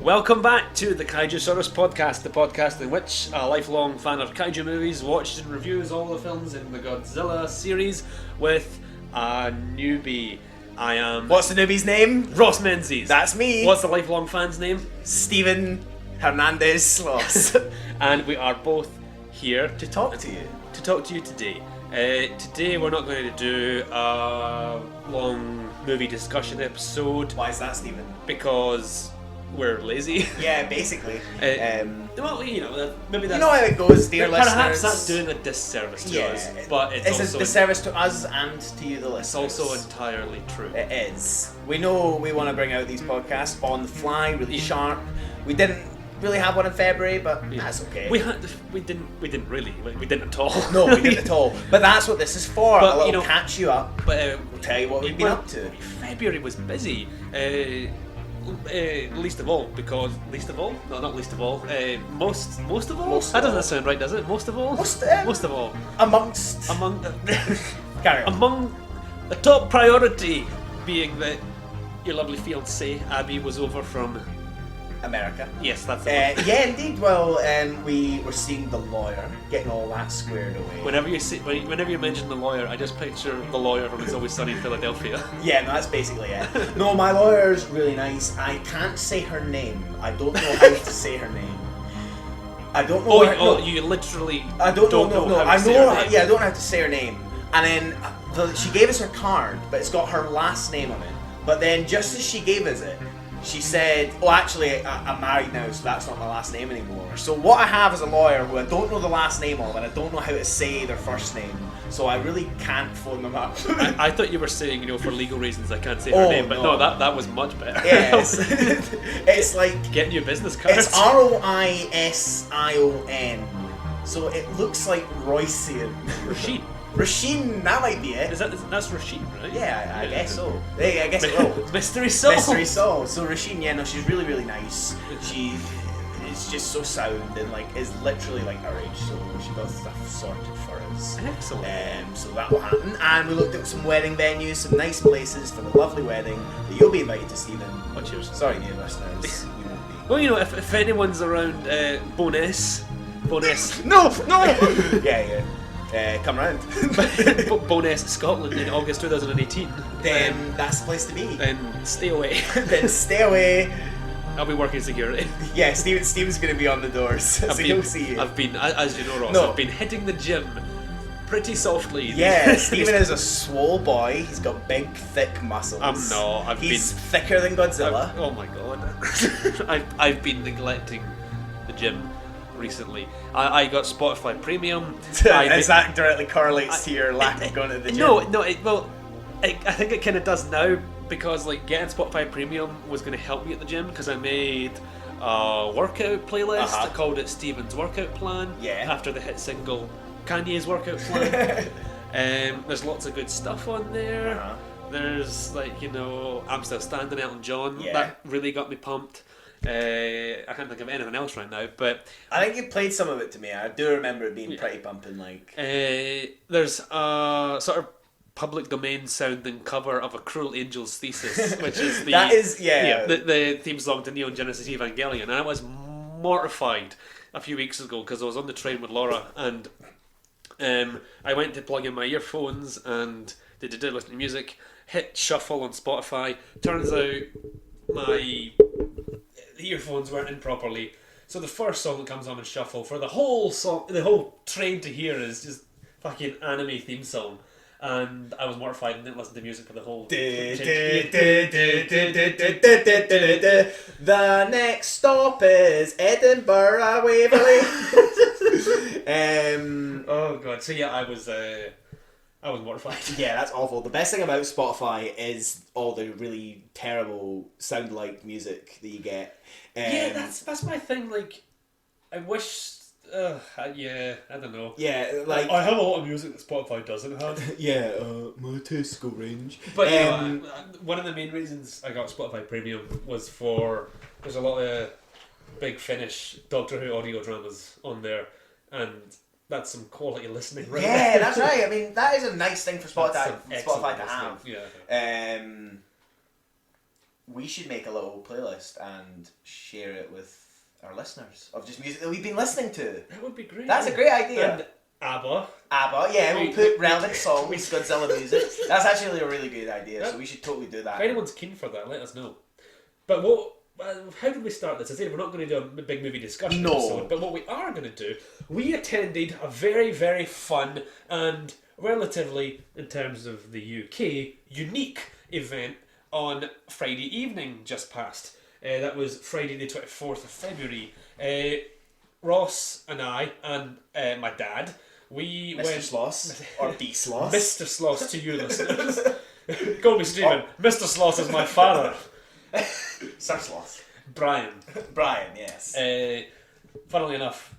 Welcome back to the Kaijusaurus Podcast, the podcast in which a lifelong fan of kaiju movies watches and reviews all the films in the Godzilla series with a newbie. I am... What's the newbie's name? Roz Menzies. That's me. What's the lifelong fan's name? Steven Sloss. And we are both here to talk to you. To talk to you today. Today we're not going to do a long movie discussion episode. Why is that, Steven? Because we're lazy. Yeah, basically. Well, you know, maybe that's... You know how it goes, dear listeners. Perhaps that's doing a disservice to us, but it's also... a disservice to us and to you, the listeners. It's also entirely true. It is. We know we want to bring out these podcasts on the fly, really sharp. We didn't really have one in February, but that's okay. We didn't really. We didn't at all. No, we didn't at all. But that's what this is for. But, a little catch you up. But we'll tell you what we've been up to. February was busy. Least of all. No, not least of all. Most of all. That doesn't sound right, does it? Most of all. Most of all. Among the top priority being that your lovely fiancée Abby was over from America. Yes, that's it. Yeah, indeed. Well, we were seeing the lawyer, getting all that squared away. Whenever you mention the lawyer, I just picture the lawyer from It's Always Sunny in Philadelphia. Yeah, no, that's basically it. No, my lawyer's really nice. I can't say her name. I don't know how to say her name. I don't know. You literally. I don't know. How to I say know. her name. Yeah, I don't know how to say her name. And then she gave us her card, but it's got her last name on it. But then, just as she gave us it, she said, "Oh, actually, I'm married now, so that's not my last name anymore." So what I have is a lawyer who I don't know the last name of, and I don't know how to say their first name, so I really can't phone them up. I thought you were saying, for legal reasons I can't say her name, but no, that was much better. Yes. It's like... getting you a business card. It's Roision, so it looks like Roycian. Rasheen, that might be it. That's Rasheen, right? Yeah, I guess so. Hey, I guess it will. Mystery Soul. So Rasheen, yeah, no, she's really, really nice. She is just so sound and is literally our age, so she got stuff sorted for us. Excellent. So that will happen. And we looked at some wedding venues, some nice places for the lovely wedding that you'll be invited to, Stephen. Oh, cheers. Sorry, dear listeners, you won't be. Well, if anyone's around Bowness. No! Yeah. Come round. Bowness, Scotland in August 2018. Then that's the place to be. Then stay away. I'll be working security. Yeah, Steven's going to be on the doors, so he'll see you. I've been, as you know, Ross, I've been hitting the gym pretty softly. Yeah, Steven is a swole boy. He's got big, thick muscles. He's thicker than Godzilla. Oh my god. I've been neglecting the gym recently. I got Spotify Premium. That directly correlates to your lack of going to the gym? I think it kind of does now, because getting Spotify Premium was going to help me at the gym, because I made a workout playlist. I called it Steven's Workout Plan. Yeah. After the hit single Kanye's Workout Plan. There's lots of good stuff on there. There's I'm Still Standing, Elton John. Yeah. That really got me pumped. I can't think of anything else right now, but I think you played some of it to me. I do remember it being pretty pumping. There's a sort of public domain sounding cover of A Cruel Angel's Thesis, which is the theme song to Neon Genesis Evangelion, and I was mortified a few weeks ago because I was on the train with Laura, and I went to plug in my earphones and they did listen to music, hit shuffle on Spotify. Turns out my earphones weren't in properly, so the first song that comes on in shuffle for the whole train to hear is just fucking anime theme song, and I was mortified and didn't listen to music for the whole The next stop is Edinburgh Waverley. Oh god, so yeah, I was mortified. Yeah, that's awful. The best thing about Spotify is all the really terrible sound-like music that you get. Yeah, that's my thing. I wish. I don't know. Yeah, I have a lot of music that Spotify doesn't have. Yeah, my taste go range. But one of the main reasons I got Spotify Premium was there's a lot of big Finnish Doctor Who audio dramas on there, and that's some quality listening, right? Yeah, that's right. I mean, that is a nice thing for Spotify to have. Yeah. we should make a little playlist and share it with our listeners of just music that we've been listening to. That would be great. That's a great idea. And ABBA, yeah, we'll put relevant songs, Godzilla music. That's actually a really good idea, so we should totally do that. If anyone's keen for that, let us know. But how did we start this? I said we're not going to do a big movie discussion episode, but what we are going to do, we attended a very, very fun and relatively, in terms of the UK, unique event on Friday evening just past. That was Friday the 24th of February. Ross and I and my dad, we Mr. went... Sloss, or B. Sloss. Mr. Sloss to you listeners. Call me Steven. Mr. Sloss is my father. Sir Sloss. Brian, yes. Funnily enough,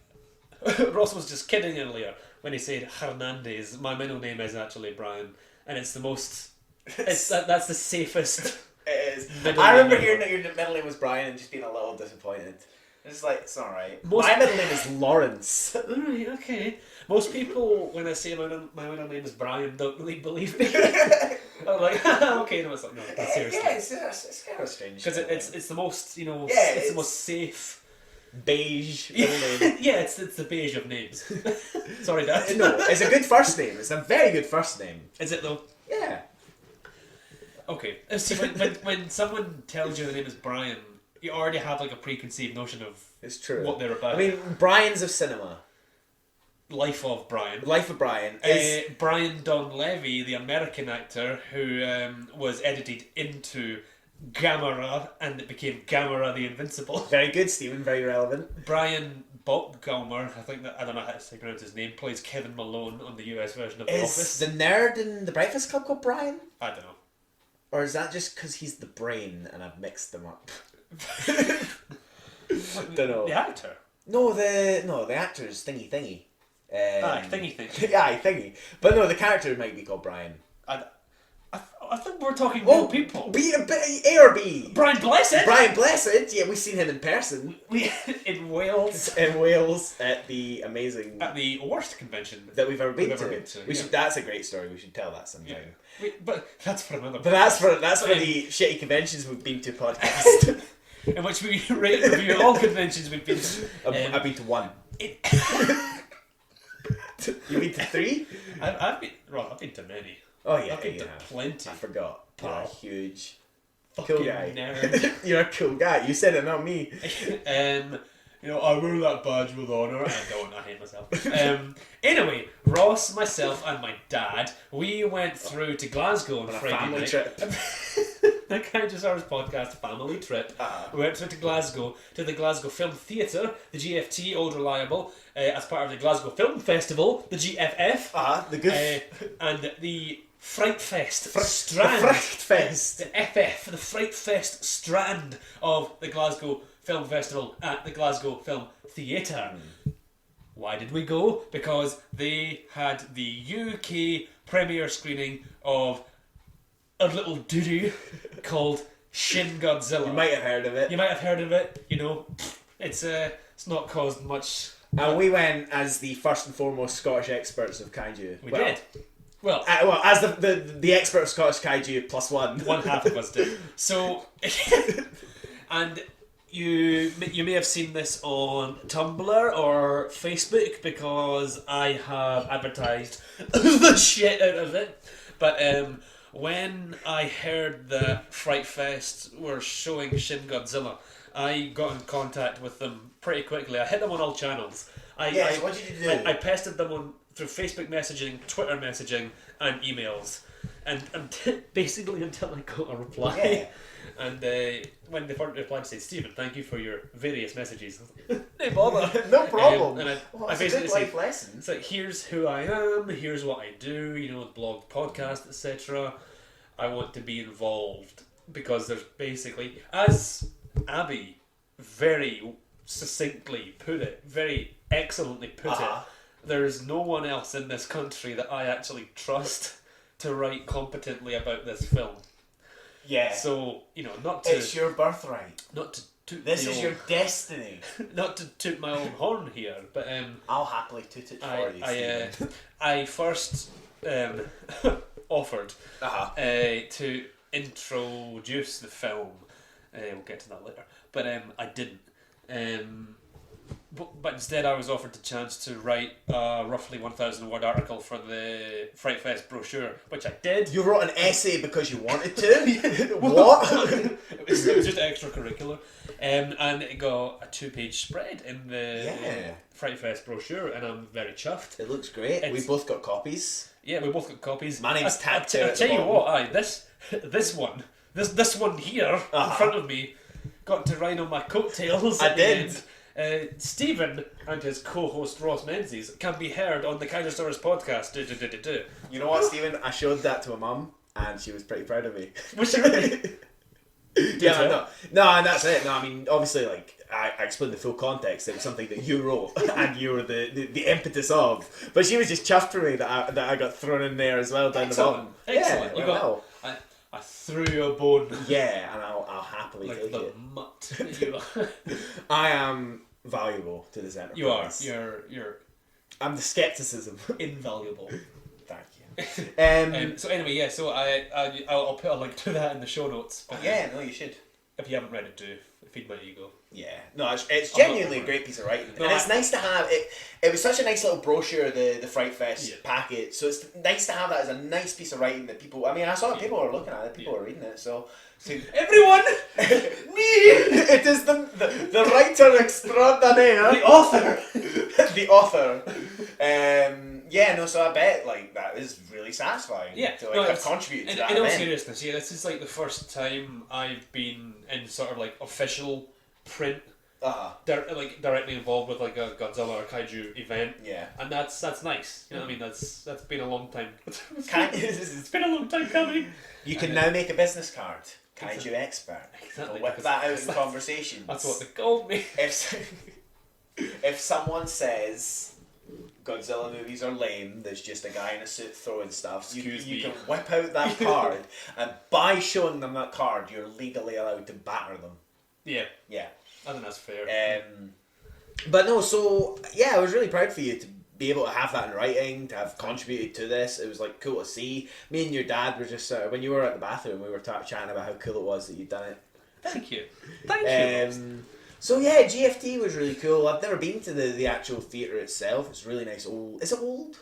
Ross was just kidding earlier when he said Hernandez. My middle name is actually Brian, and it's the most... that's the safest... It is. I remember hearing that your middle name was Brian and just being a little disappointed. It's like, it's alright. My middle name is Lawrence. Alright, okay. Most people, when I say my middle name is Brian, don't really believe me. I'm like, okay, no, it's like, no, seriously. Yeah, it's kind of strange. Because it's the most, it's the most safe... beige middle name. Yeah, it's the beige of names. Sorry, Dad. No, it's a good first name. It's a very good first name. Is it though? Yeah. Okay. See, when someone tells you the name is Brian, you already have like a preconceived notion of it's true. What they're about. I mean, Brian's of cinema. Life of Brian. Life of Brian. Is... Brian Donlevy, the American actor who was edited into Gamera, and it became Gamera the Invincible. Very good, Stephen. Very relevant. Brian Botgolmer, I don't know how to pronounce his name, plays Kevin Malone on the US version of The Office. Is the nerd in the Breakfast Club called Brian? I don't know. Or is that just because he's the brain and I've mixed them up? Don't know. The actor? No, the actor's Thingy. Thingy. Aye, Thingy. But no, the character might be called Brian. I think we're talking real people. A or B. Brian Blessed. Brian Blessed. Yeah, we've seen him in person. In Wales. In Wales at the amazing. At the worst convention that we've ever been to. We should. That's a great story. We should tell that sometime. Yeah. But that's for another. But that's for the shitty conventions we've been to podcast. In which we rate and review all conventions we've been to. I've been to one. You've been to 3? I've been to many. Oh yeah, I've been to plenty. I forgot. You're a huge, cool guy. Nerd. You're a cool guy. You said it, not me. I wear that badge with honour. I don't. I hate myself. Anyway, Ross, myself, and my dad, we went through to Glasgow on Friday family night. Trip. The Kaijusaurus Podcast family trip. We went through to Glasgow, to the Glasgow Film Theatre, the GFT, Old Reliable, as part of the Glasgow Film Festival, the GFF. The good. And the FrightFest strand. The FrightFest. The FF, the FrightFest strand of the Glasgow Film Festival at the Glasgow Film Theatre. Why did we go? Because they had the UK premiere screening of a little doo-doo called Shin Godzilla. You might have heard of it. It's not caused much. And we went as the first and foremost Scottish experts of Kaiju. We did. Well, as the expert of Scottish Kaiju plus one. One half of us did. So, and you may have seen this on Tumblr or Facebook because I have advertised the shit out of it. But when I heard that FrightFest were showing Shin Godzilla, I got in contact with them pretty quickly. I hit them on all channels. What did you do? I pestered them through Facebook messaging, Twitter messaging, and emails, and basically until I got a reply. Yeah. And when they replied, to say, "Steven, thank you for your various messages." No bother. No problem. And I basically said, "It's like, here's who I am. Here's what I do. Blog, podcast, etc. I want to be involved because there's basically, as Abby very succinctly put it, very excellently put it, there is no one else in this country that I actually trust to write competently about this film." Yeah. So, not to... It's your birthright. Not to toot This is your destiny. Not to toot my own horn here, but... I'll happily toot it for you, Stephen. I first offered to introduce the film We'll get to that later. But I didn't. But instead I was offered the chance to write a roughly 1,000 word article for the FrightFest brochure, which I did. You wrote an essay because you wanted to? What? It was just extracurricular. And it got a 2-page spread in the FrightFest brochure, and I'm very chuffed. It looks great. We both got copies. Yeah, we both got copies. My name's tagged to it. I tell you what, this one here in front of me got to ride on my coattails. I did. Steven and his co-host Roz Menzies can be heard on the Kaijusaurus Podcast. You know what, Steven? I showed that to my mum, and she was pretty proud of me. Was she really? No, and that's it. No, I mean, obviously, like, I explained the full context. It was something that you wrote, and you were the impetus of. But she was just chuffed for me that I got thrown in there as well down the bottom. Excellent. Yeah, I threw you a bone. Yeah, and I'll happily take the it. Mutt. I am valuable to this enterprise. You are. You're. I'm the skepticism. Invaluable. Thank you. So anyway, yeah. So I'll put a link to that in the show notes. But yeah, no, you should. If you haven't read it, do feed my ego. Yeah, no, it's genuinely a great piece of writing, and it's nice to have it. It was such a nice little brochure, the FrightFest packet. So it's nice to have that as a nice piece of writing that people. I mean, I saw it. People were looking at it. People were reading it. So everyone, me. It is the writer extraordinaire, the author, the author. Yeah, no. So I bet like that is really satisfying. Yeah, to have contributed to that. In all seriousness, yeah, this is like the first time I've been in sort of like official print, directly involved with like a Godzilla or Kaiju event. Yeah, and that's nice. You know what I mean? That's been a long time. It's been a long time coming. You can now make a business card. Kaiju expert. Exactly. Whip that out in conversations. That's what they called me. If someone says Godzilla movies are lame, there's just a guy in a suit throwing stuff, you can whip out that card, and by showing them that card, you're legally allowed to batter them. Yeah. Yeah. I think that's fair. But no, so yeah, I was really proud for you to be able to have that in writing, to have contributed to this. It was like cool to see. Me and your dad were just when you were at the bathroom, we were chatting about how cool it was that you'd done it. Thank you. Thank you. So yeah, GFT was really cool. I've never been to the actual theatre itself. It's really nice. Old. Is it old?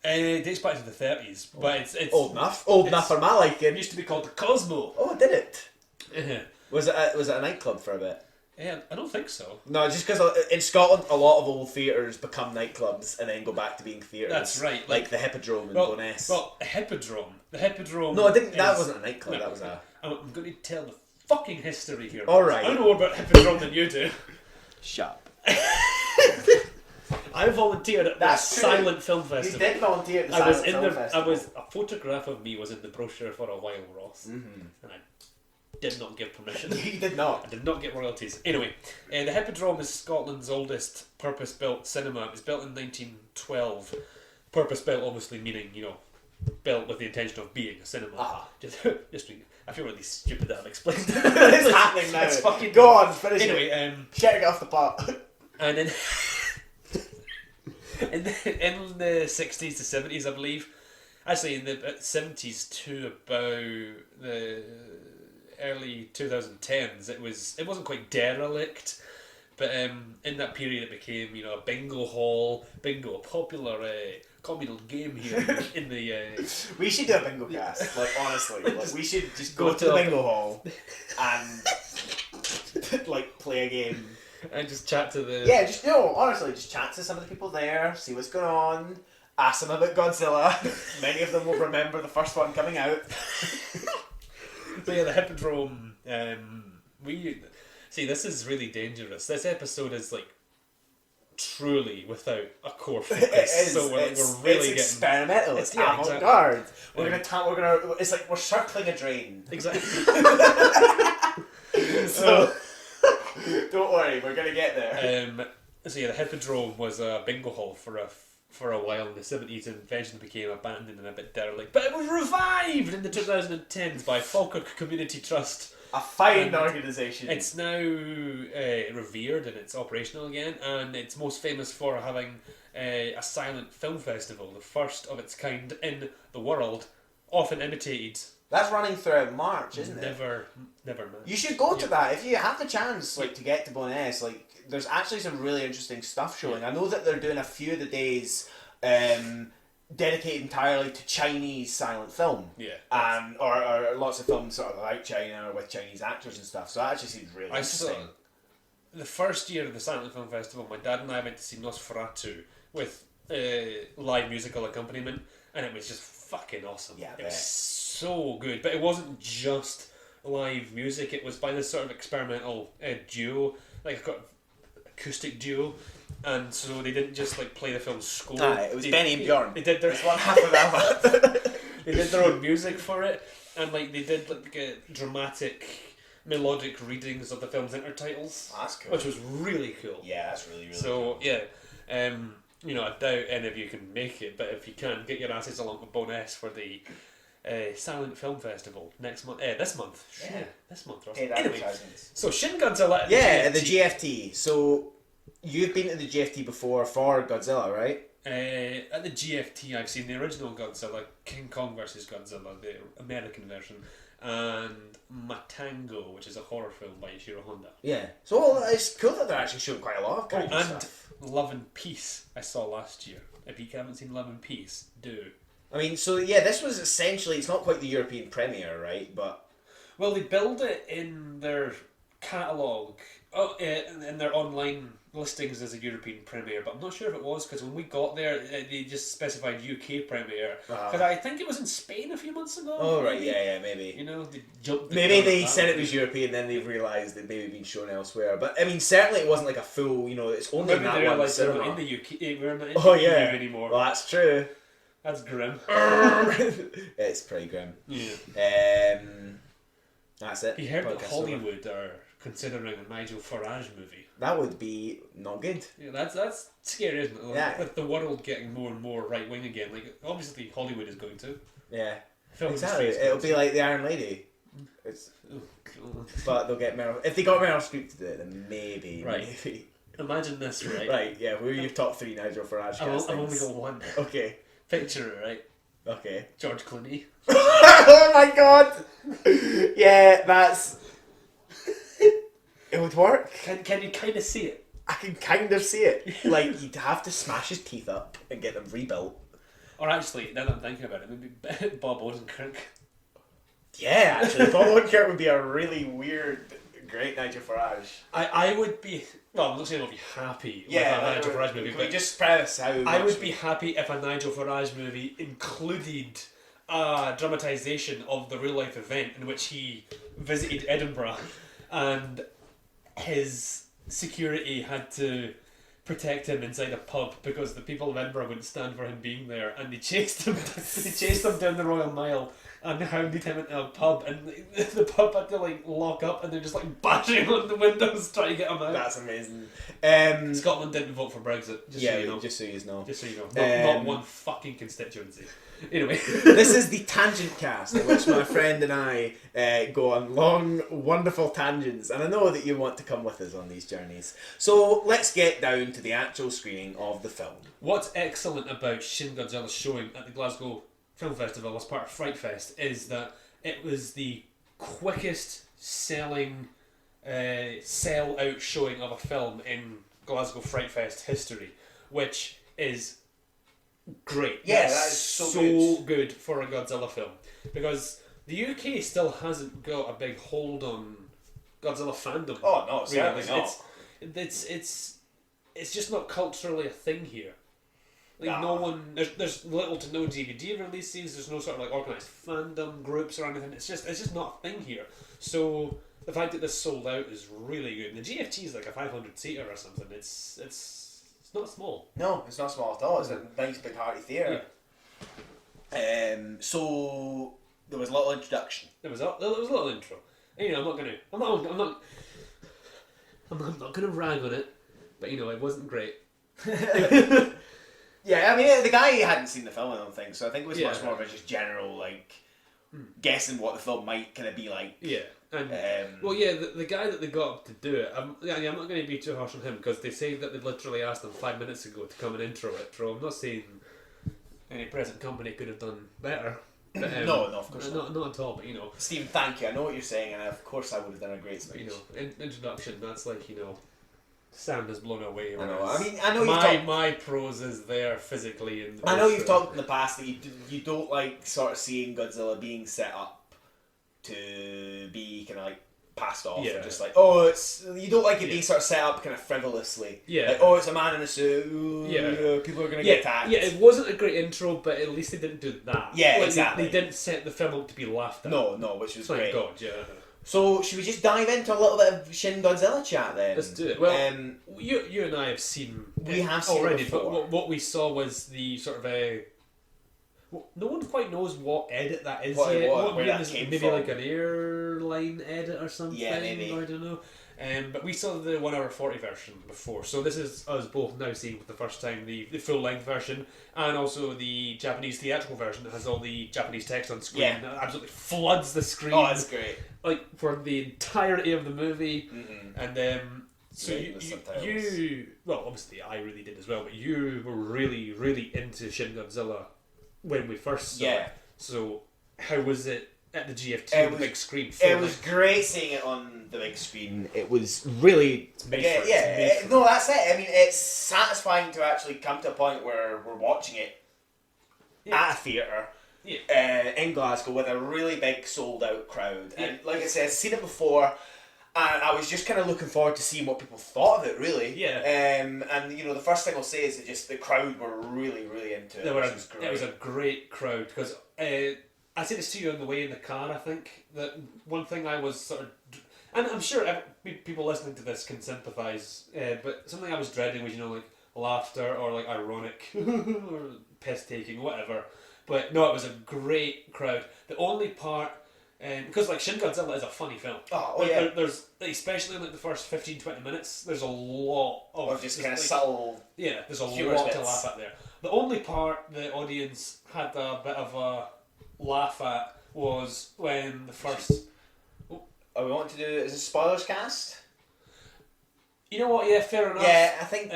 It dates back to the 30s, but it's old enough. Old enough for my liking. It used to be called the Cosmo. Oh, did it? Yeah. Was it a nightclub for a bit? Yeah, I don't think so. No, just because in Scotland a lot of old theatres become nightclubs and then go back to being theatres. That's right. Like the Hippodrome in Bowness. Well, Hippodrome. The Hippodrome. No, I didn't. That wasn't a nightclub. No, that was a. I'm going to tell the fucking history here. All right. I know more about Hippodrome than you do. Shut up. I volunteered at that silent film festival. You did volunteer at the silent film festival. A photograph of me was in the brochure for a while, Ross, and I did not give permission. You did not. I did not get royalties. Anyway, the Hippodrome is Scotland's oldest purpose-built cinema. It was built in 1912. Purpose-built, obviously meaning built with the intention of being a cinema. Just I feel really stupid that I've explained it. It's happening now. It's fucking... Go on, finish it. Anyway, get off the pot. And then in the 60s to 70s, I believe, actually in the 70s to about the early 2010s, it wasn't quite derelict, but in that period it became a bingo hall, a popular communal game here in the. We should do a bingo cast. Like honestly, we should just go to the bingo hall and play a game. And just chat to the... Yeah, honestly, just chat to some of the people there, see what's going on, ask them about Godzilla. Many of them will remember the first one coming out. So yeah, the Hippodrome, see, this is really dangerous. This episode is truly without a core focus. It is. So we're really it's experimental. It's avant-garde. Exactly. It's like we're circling a drain. Exactly. So... Don't worry, we're gonna get there. So yeah, the Hippodrome was a bingo hall for a while in the 70s and eventually became abandoned and a bit derelict. But it was revived in the 2010s by Falkirk Community Trust. A fine organisation. It's now revered and it's operational again, and it's most famous for having a silent film festival, the first of its kind in the world, often imitated That's running throughout March, isn't it? Never mind. You should go to that if you have the chance, like to get to Bowness. Like, there's actually some really interesting stuff showing. I know that they're doing a few of the days dedicated entirely to Chinese silent film. Yeah. Or lots of films sort of about China or with Chinese actors and stuff. So that actually seems really interesting. The first year of the Silent Film Festival, my dad and I went to see Nosferatu with live musical accompaniment, and it was just fucking awesome. Yeah, it was so good. But it wasn't just live music, it was by this sort of experimental duo, like a acoustic duo, and so they didn't just like play the film's score. It was Benny and Bjorn. They did their one half of that. They did their own music for it, and like they did like dramatic melodic readings of the film's intertitles. That's cool. Which was really cool. Yeah, that's really cool. So yeah, you know, I doubt any of you can make it, but if you can, get your asses along to Bowness for the Silent Film Festival next month. This month. Yeah. This month, Ross. Anyway, so Shin Godzilla at at the GFT. So you've been to the GFT before for Godzilla, right? At the GFT, I've seen the original Godzilla, King Kong vs. Godzilla, the American version, and Matango, which is a horror film by Ishiro Honda. Yeah. So it's cool that they're actually showing quite a lot of Kaiju stuff. Love and Peace I saw last year. If you haven't seen Love and Peace, do. I mean, so yeah, this was essentially, it's not quite the European premiere, right? But well, they build it in their catalogue, in their online listings as a European premiere, but I'm not sure if it was, because when we got there, they just specified UK premiere. Because I think it was in Spain a few months ago. Oh, maybe. Right, yeah, maybe. You know, they jumped. Maybe they said it was European, then they realised they'd maybe been shown elsewhere. But I mean, certainly it wasn't like a full, you know, it's only in that one cinema. In the UK, we're not in the EU anymore. Well, that's true. That's grim. It's pretty grim. Yeah. That's it. You heard that Hollywood are considering a Nigel Farage movie. That would be not good. Yeah, that's scary, isn't it? Like, yeah. With the world getting more and more right wing again, like obviously Hollywood is going to. Yeah. Film exactly. It'll be like the Iron Lady. It's, but they'll get Meryl. If they got Meryl Streep to do it, then maybe. Right. Maybe. Imagine this, right? Right. Yeah. Who are your top 3 Nigel Farage castings? I've only got one. Okay. Picture it, right? Okay. George Clooney. Oh my god! Yeah, that's... It would work. Can you kind of see it? I can kind of see it. Like, you'd have to smash his teeth up and get them rebuilt. Or actually, now that I'm thinking about it, maybe Bob Odenkirk. Yeah, actually, Bob Odenkirk would be a really weird, great Nigel Farage. I would be... Well, I'm not saying I'll be happy with a Nigel Farage movie, but just preface how I would be happy if a Nigel Farage movie included a dramatisation of the real life event in which he visited Edinburgh and his security had to protect him inside a pub because the people of Edinburgh wouldn't stand for him being there, and they chased him. They chased him down the Royal Mile and hounded him into a pub, and the pub had to like lock up, and they're just like bashing on the windows trying to get him out. That's amazing. Scotland didn't vote for Brexit. Just so you know. Just so you know. Just so you know. Not one fucking constituency. Anyway, this is the Tangent Cast, in which my friend and I go on long, wonderful tangents, and I know that you want to come with us on these journeys. So let's get down to the actual screening of the film. What's excellent about Shin Godzilla's showing at the Glasgow Film Festival as part of FrightFest is that it was the quickest selling sell-out showing of a film in Glasgow FrightFest history, which is great. Yeah, that's that is so good for a Godzilla film, because the UK still hasn't got a big hold on Godzilla fandom. Oh no, certainly not. It's just not culturally a thing here. Like no one, there's little to no DVD releases. There's no sort of like organised fandom groups or anything. It's just not a thing here. So the fact that this sold out is really good. And the GFT is like a 500-seater or something. It's not small. No, it's not small at all. It's a nice big hearty theatre. Yeah. So there was a little introduction. There was a little intro. And, you know, I'm not gonna rag on it, but you know, it wasn't great. Yeah, I mean, the guy hadn't seen the film, I don't think, so I think it was much more of a just general, like, guessing what the film might kind of be like. Yeah. And, the guy that they got up to do it, I'm not going to be too harsh on him, because they say that they literally asked him 5 minutes ago to come and intro it, so I'm not saying any present company could have done better. But, no, of course not at all. But Stephen, thank you. I know what you're saying, and of course I would have done a great speech. Introduction. That's like Sam is blown away. I know. I know. My prose is there physically. I know you've talked in the past that you don't like sort of seeing Godzilla being set up to be kind of like passed off, or just like, you don't like it being sort of set up kind of frivolously. Yeah. Like, it's a man in a suit. People are going to get attacked. Yeah, it wasn't a great intro, but at least they didn't do that. Yeah, exactly. They didn't set the film up to be laughed at. No, which was great. Thank God, yeah. So, should we just dive into a little bit of Shin Godzilla chat then? Let's do it. Well, you and I have seen it already, before. But what we saw was the sort of no one quite knows what edit that is yet. Where that came maybe from. Like an airline edit or something. Yeah, maybe. I don't know. But we saw the 1 hour 40 version before, so this is us both now seeing for the first time the full length version, and also the Japanese theatrical version that has all the Japanese text on screen. Yeah. That absolutely floods the screen. Oh, that's great. Like for the entirety of the movie, and so you well, obviously I really did as well, but you were really, really into Shin Godzilla when we first saw it. So how was it at the GFT on the big screen? It was great seeing it on the big screen. It was really that's it. I mean, it's satisfying to actually come to a point where we're watching it at a theatre. Yeah. In Glasgow with a really big sold out crowd, and like I said, I've seen it before, and I was just kind of looking forward to seeing what people thought of it. Really, and the first thing I'll say is that just the crowd were really, really into it. It was a great crowd because I said this to you on the way in the car. I think that one thing I was sort of, and I'm sure people listening to this can sympathise, but something I was dreading was like laughter or like ironic or piss taking, whatever. But no, it was a great crowd. The only part, because like Shin Godzilla is a funny film. There's especially in like the first 15-20 minutes. There's a lot of just kind of subtle. Yeah, there's a lot to laugh at there. The only part the audience had a bit of a laugh at was when the first. We want to do it as a spoilers cast. You know what? Yeah, fair enough. Yeah, I think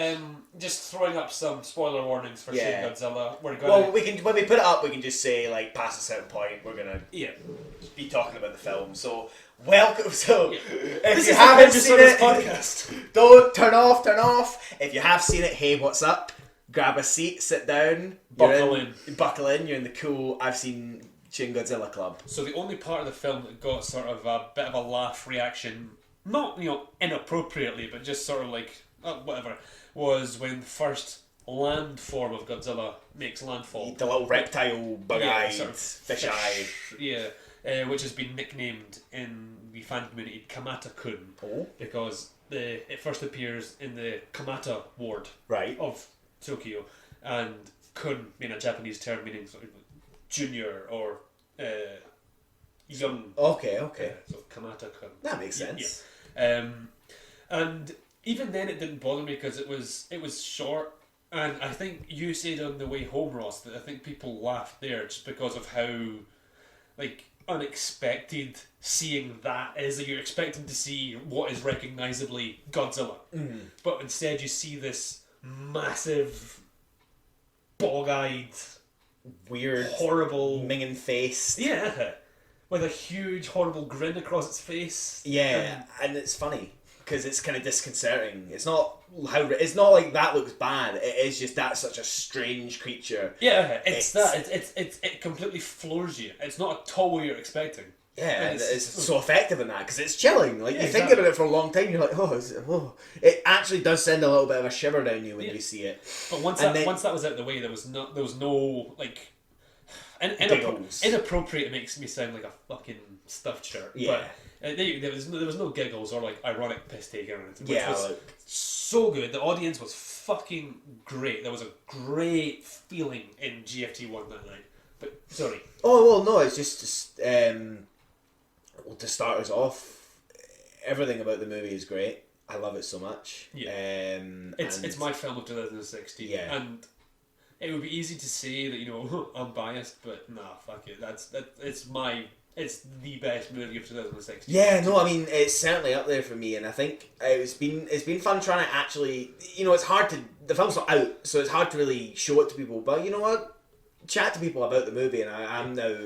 just throwing up some spoiler warnings for Shin Godzilla. We can when we put it up, we can just say like past a certain point, we're gonna be talking about the film. So welcome. So if you haven't seen it, podcast. Don't turn off. If you have seen it, hey, what's up? Grab a seat, sit down, buckle in. You're in the cool I've seen Shin Godzilla club. So the only part of the film that got sort of a bit of a laugh reaction. Not, inappropriately, but just sort of like, whatever, was when the first land form of Godzilla makes landfall. The little reptile, bug-eyed, sort of fish eye. Yeah, which has been nicknamed in the fan community Kamata-kun. Oh. Because it first appears in the Kamata ward of Tokyo, and kun being a Japanese term meaning sort of junior or young. Okay. So Kamata-kun. That makes sense. Yeah. And even then it didn't bother me because it was short, and I think you said on the way home, Ross, that I think people laughed there just because of how like unexpected seeing that is. That you're expecting to see what is recognisably Godzilla, but instead you see this massive bog-eyed, weird, horrible, minging face. Yeah. With a huge, horrible grin across its face. Yeah, and it's funny because it's kind of disconcerting. It's not like that looks bad. It is just that's such a strange creature. Yeah, it completely floors you. It's not at all what you're expecting. Yeah, it's so effective in that because it's chilling. Like you think about it for a long time, you're like, It actually does send a little bit of a shiver down you when you see it. But once that was out of the way, there was no like. Inappropriate makes me sound like a fucking stuffed shirt. Yeah. But there was no giggles or like ironic piss taking or anything. Which was so good. The audience was fucking great. There was a great feeling in GFT 1 that night. But sorry. Oh well, no. It's just to start us off, everything about the movie is great. I love it so much. Yeah. It's my film of 2016. Yeah. And it would be easy to say that I'm biased, but nah, fuck it. It's the best movie of 2016. Yeah, no, I mean it's certainly up there for me, and I think it's been fun trying to actually, it's hard to, the film's not out, so it's hard to really show it to people. But you know what, chat to people about the movie, and I'm now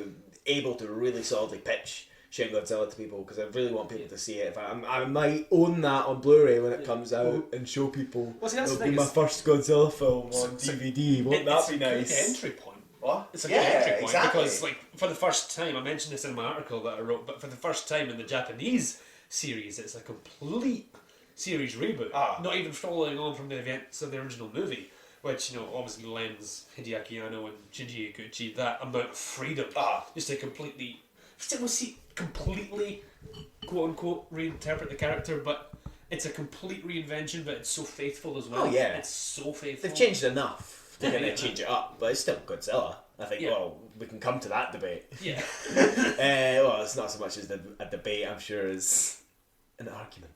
able to really solidly pitch Shin Godzilla to people, because I really want people to see it. I might own that on Blu-ray when it comes out and show people. Well, see, that's it'll be my first Godzilla film on DVD. Won't that be nice? It's a good entry point. What? It's a good entry point exactly. Because, like, for the first time, I mentioned this in my article that I wrote, but for the first time in the Japanese series, it's a complete series reboot. Not even following on from the events of the original movie, which, you know, obviously lends Hideaki Anno and Shinji Iguchi that amount of freedom just to completely quote unquote reinterpret the character, but it's a complete reinvention, but it's so faithful as well. Oh yeah, it's so faithful. They've changed enough to kind of change it up, but it's still Godzilla. I think. Well, we can come to that debate. Yeah. Well, it's not so much as a debate, I'm sure, as an argument.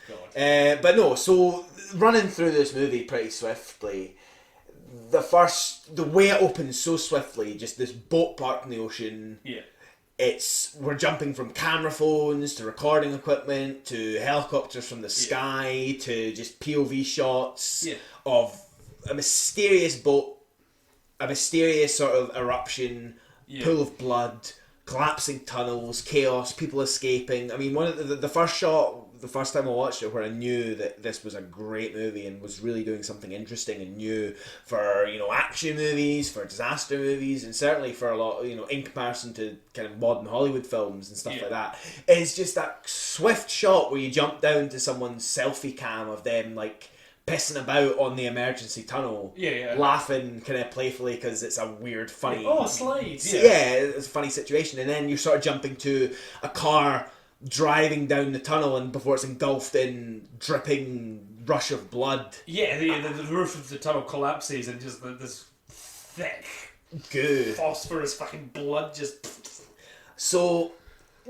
God. But no, so running through this movie pretty swiftly, the way it opens so swiftly, just this boat parked in the ocean. Yeah. We're jumping from camera phones to recording equipment to helicopters from the sky to just POV shots of a mysterious boat, a mysterious sort of eruption, pool of blood, collapsing tunnels, chaos, people escaping. I mean, one of the first shot, the first time I watched it, where I knew that this was a great movie and was really doing something interesting and new for, you know, action movies, for disaster movies, and certainly for a lot, you know, in comparison to kind of modern Hollywood films and stuff like that, is just that swift shot where you jump down to someone's selfie cam of them, like, pissing about on the emergency tunnel, laughing kind of playfully because it's a weird, funny... slides! It's a funny situation, and then you're sort of jumping to a car driving down the tunnel, and before it's engulfed in dripping rush of blood. Yeah, the roof of the tunnel collapses and just this thick, good phosphorus fucking blood just... So,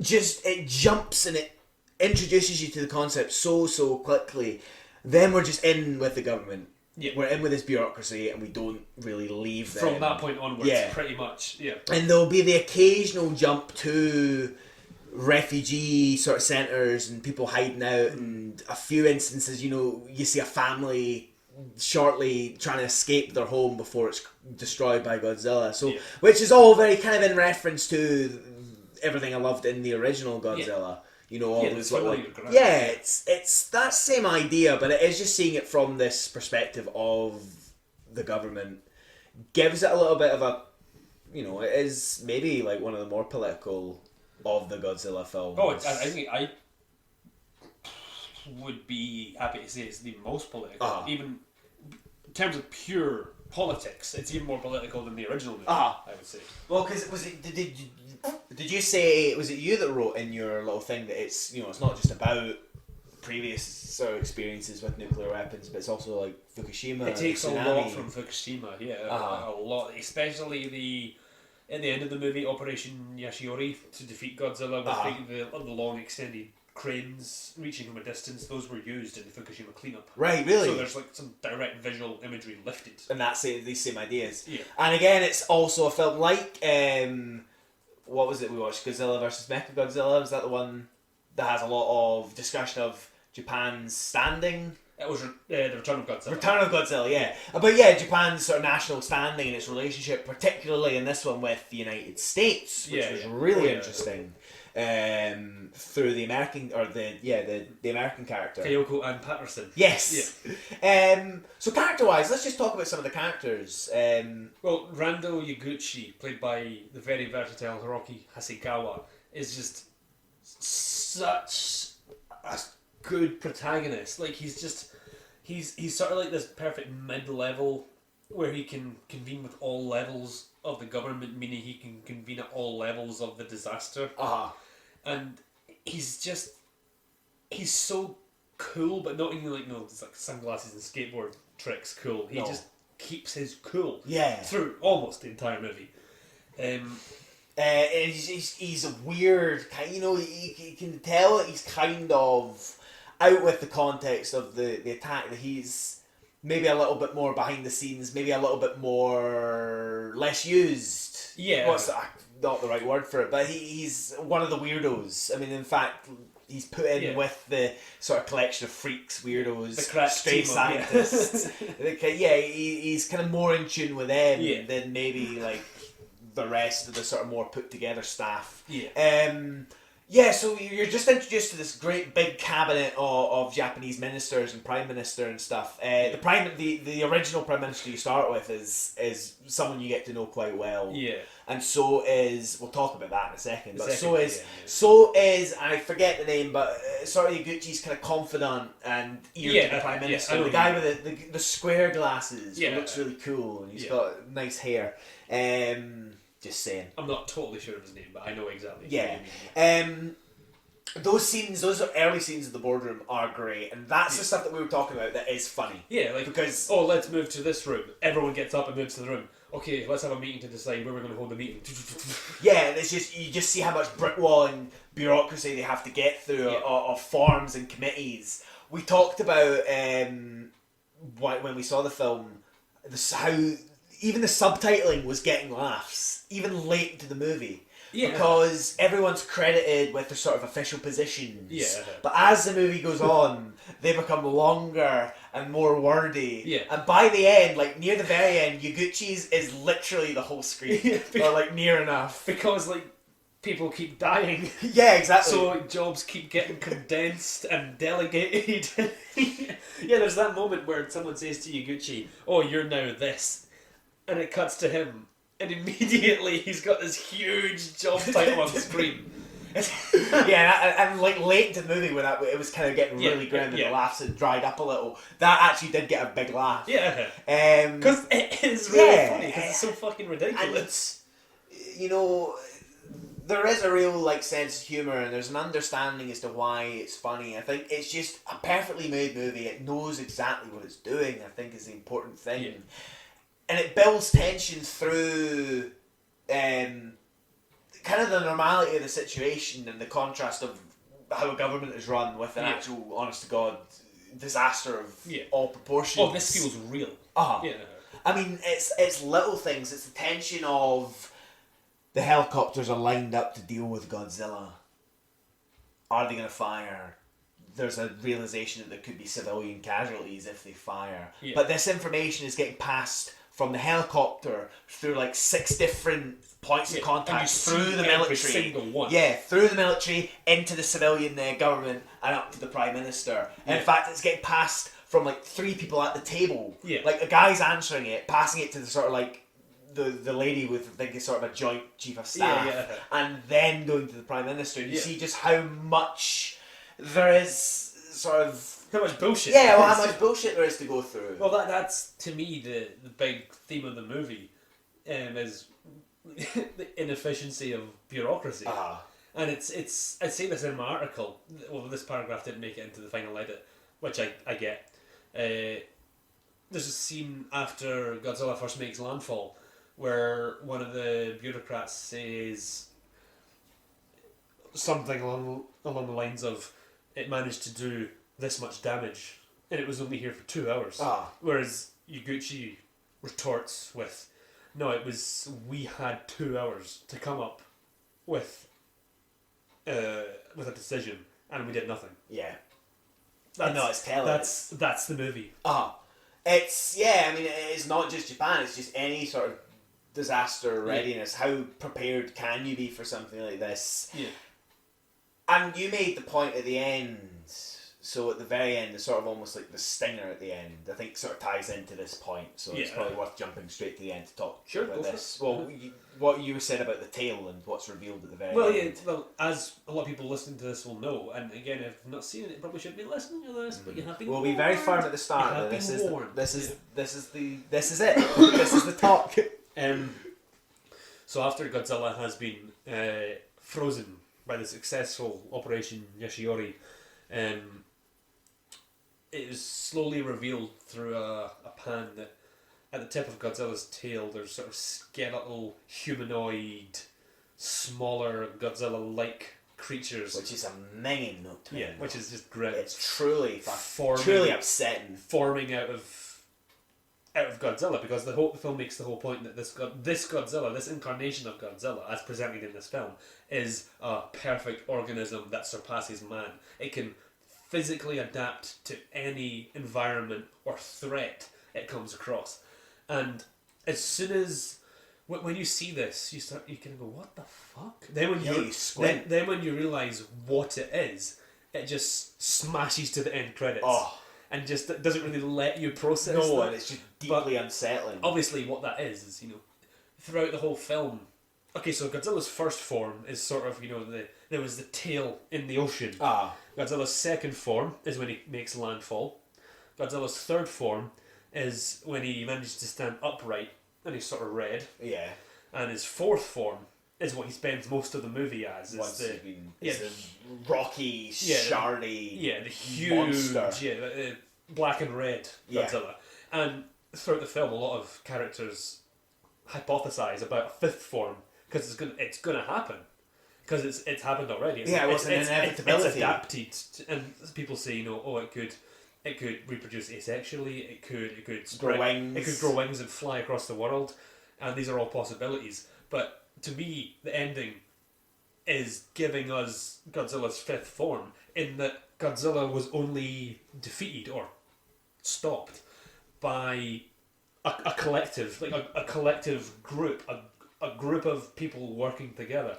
just, it jumps and it introduces you to the concept so quickly. Then we're just in with the government. Yeah. We're in with this bureaucracy and we don't really leave them. From that point onwards, pretty much, And there'll be the occasional jump to refugee sort of centres and people hiding out, and a few instances, you know, you see a family shortly trying to escape their home before it's destroyed by Godzilla. So, which is all very kind of in reference to everything I loved in the original Godzilla. You know, all those little, it's that same idea, but it is just seeing it from this perspective of the government. Gives it a little bit of a, you know, it is maybe like one of the more political of the Godzilla films. Oh, I think I would be happy to say it's the most political. Even in terms of pure politics, it's even more political than the original movie, I would say. Well, because did you say, was it you that wrote in your little thing that it's, you know, it's not just about previous sort of experiences with nuclear weapons, but it's also like Fukushima. It takes a lot from Fukushima, a lot, especially at the end of the movie, Operation Yashiori to defeat Godzilla with the long extended cranes reaching from a distance. Those were used in the Fukushima cleanup. Right, really? So there's like some direct visual imagery lifted. And that's these same ideas. Yeah. And again, it's also a film like, what was it we watched? Godzilla vs. Mechagodzilla? Was that the one that has a lot of discussion of Japan's standing? It was the Return of Godzilla. Return of Godzilla, yeah. But yeah, Japan's sort of national standing and its relationship, particularly in this one with the United States, which was really interesting. Through the American, or the American character. Kayoko and Patterson. Yes. Yeah. So character-wise, let's just talk about some of the characters. Well, Rando Yaguchi, played by the very versatile Hiroki Hasegawa, is just such a good protagonist. Like, he's sort of like this perfect mid-level where he can convene with all levels of the government, meaning he can convene at all levels of the disaster. And he's so cool, but not even like, it's like sunglasses and skateboard tricks cool. He just keeps his cool through almost the entire movie. He's a weird, you know, you can tell that he's kind of out with the context of the attack, that he's maybe a little bit more behind the scenes, maybe a little bit more less used. Yeah. Not the right word for it, but he's one of the weirdos. I mean, in fact, he's put in with the sort of collection of freaks, weirdos, stray scientists. He's kind of more in tune with them than maybe like the rest of the sort of more put together staff. Yeah. So you're just introduced to this great big cabinet of Japanese ministers and prime minister and stuff. The original prime minister you start with is someone you get to know quite well. Yeah. And so is, we'll talk about that in a second. But so is I forget the name, but sort of Yaguchi's kind of confidant and ear to the prime minister. The guy with the square glasses who looks really cool and he's got nice hair. Just saying. I'm not totally sure of his name, but I know exactly. Those early scenes of the boardroom are great, and that's the stuff that we were talking about that is funny. Yeah, like because let's move to this room. Everyone gets up and moves to the room. Okay, let's have a meeting to decide where we're going to hold the meeting. And it's just you just see how much brick wall and bureaucracy they have to get through of forms and committees. We talked about when we saw the film, how even the subtitling was getting laughs, even late into the movie. Yeah. Because everyone's credited with their sort of official positions. Yeah. But as the movie goes on, they become longer and more wordy. Yeah. And by the end, like near the very end, Yaguchi's is literally the whole screen. Or like near enough. Because like people keep dying. Yeah, exactly. So jobs keep getting condensed and delegated. There's that moment where someone says to Yaguchi, "Oh, you're now this." And it cuts to him, and immediately he's got this huge job title on the screen. And like late into the movie when it was kind of getting really grim and the laughs had dried up a little, that actually did get a big laugh. Yeah. Because it is really funny, because it's so fucking ridiculous. And, there is a real like sense of humour and there's an understanding as to why it's funny. I think it's just a perfectly made movie. It knows exactly what it's doing, I think is the important thing. Yeah. And it builds tension through kind of the normality of the situation and the contrast of how a government is run with an actual, honest-to-God, disaster of all proportions. Oh, this feels real. Yeah. I mean, it's little things. It's the tension of the helicopters are lined up to deal with Godzilla. Are they going to fire? There's a realization that there could be civilian casualties if they fire. Yeah. But this information is getting passed from the helicopter through like 6 different points of contact through the military. Single one. Yeah, through the military into the civilian government and up to the prime minister. And in fact, it's getting passed from like 3 people at the table. Yeah. Like a guy's answering it, passing it to the sort of like the lady with I think is sort of a joint chief of staff, and then going to the prime minister. And you see just how much there is sort of. How much bullshit? Yeah, how much bullshit there is to go through. Well, that's to me the big theme of the movie, is the inefficiency of bureaucracy. And it's I say this in my article. Well, this paragraph didn't make it into the final edit, which I get. There's a scene after Godzilla first makes landfall, where one of the bureaucrats says something along the lines of, "It managed to do this much damage, and it was only here for 2 hours." Whereas Yaguchi retorts with, "No, we had 2 hours to come up with a decision, and we did nothing." Yeah. It's telling. That's the movie. It's I mean, it's not just Japan. It's just any sort of disaster readiness. How prepared can you be for something like this? Yeah. And you made the point at the end. So at the very end, it's sort of almost like the stinger at the end. I think sort of ties into this point. So it's probably worth jumping straight to the end to talk about this. Well, what you said about the tale and what's revealed at the very end. Well, as a lot of people listening to this will know, and again, if you've not seen it, you probably shouldn't be listening to this. But you have been. We'll warned. Be very firm at the start. This is it. This is it. This is the talk. So after Godzilla has been frozen by the successful Operation Yoshiori, it is slowly revealed through a pan that at the tip of Godzilla's tail there's sort of skeletal, humanoid, smaller Godzilla-like creatures. Which is a minging note to me. Which is just grim. It's truly truly upsetting. Forming out of Godzilla, because the film makes the whole point that this Godzilla, this incarnation of Godzilla, as presented in this film, is a perfect organism that surpasses man. It can physically adapt to any environment or threat it comes across. And as soon as when you see this, you can go, what the fuck? Then when you realise what it is, it just smashes to the end credits. Oh. And just doesn't really let you process No, that. and it's just deeply unsettling. Obviously, what that is, throughout the whole film... Okay, so Godzilla's first form is sort of, there was the tail in the ocean. Godzilla's second form is when he makes landfall. Godzilla's third form is when he manages to stand upright and he's sort of red. Yeah. And his fourth form is what he spends most of the movie as. It's the rocky, shardy, the huge monster. The black and red Godzilla. And throughout the film, a lot of characters hypothesize about a fifth form because it's gonna happen because it's happened already. It's an inevitability. It's adapted, and people say it could reproduce asexually. It could spread, grow wings. It could grow wings and fly across the world, and these are all possibilities. But to me, the ending is giving us Godzilla's fifth form, in that Godzilla was only defeated or stopped by a collective, like a collective group, a group of people working together.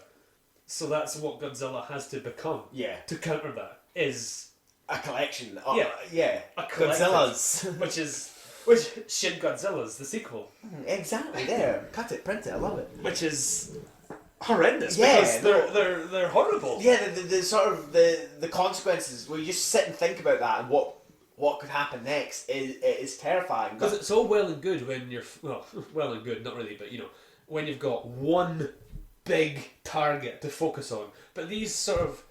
So that's what Godzilla has to become. Yeah. To counter that is a collection. A Godzilla's, which Shin Godzilla's the sequel. Exactly. There. Cut it. Print it. I love it. Which is horrendous. Because they're horrible. Yeah. The sort of the consequences. Where you just sit and think about that and what could happen next is terrifying. Because it's all well and good when you're well and good, not really, but when you've got one big target to focus on. But these sort of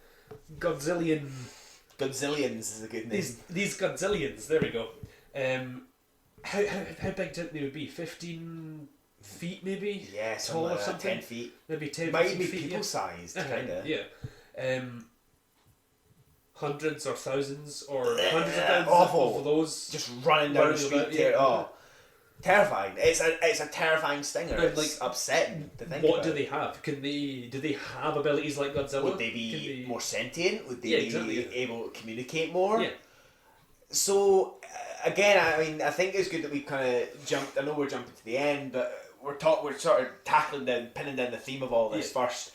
Godzillians is a good name. These Godzillians, there we go. How big do you think they would be? 15 feet maybe? Yeah, tall or something? 10 feet. Maybe 10 Might feet. be people sized, kind of. Yeah. Hundreds or thousands or hundreds of thousands of those just running down the street. Terrifying. It's a terrifying stinger. And it's upsetting to think what about. Do they have? Do they have abilities like Godzilla? Would they be more sentient? Would they be able to communicate more? Yeah. So again, I mean, I think it's good that we kind of jumped. I know we're jumping to the end, but we're sort of pinning down the theme of all this first.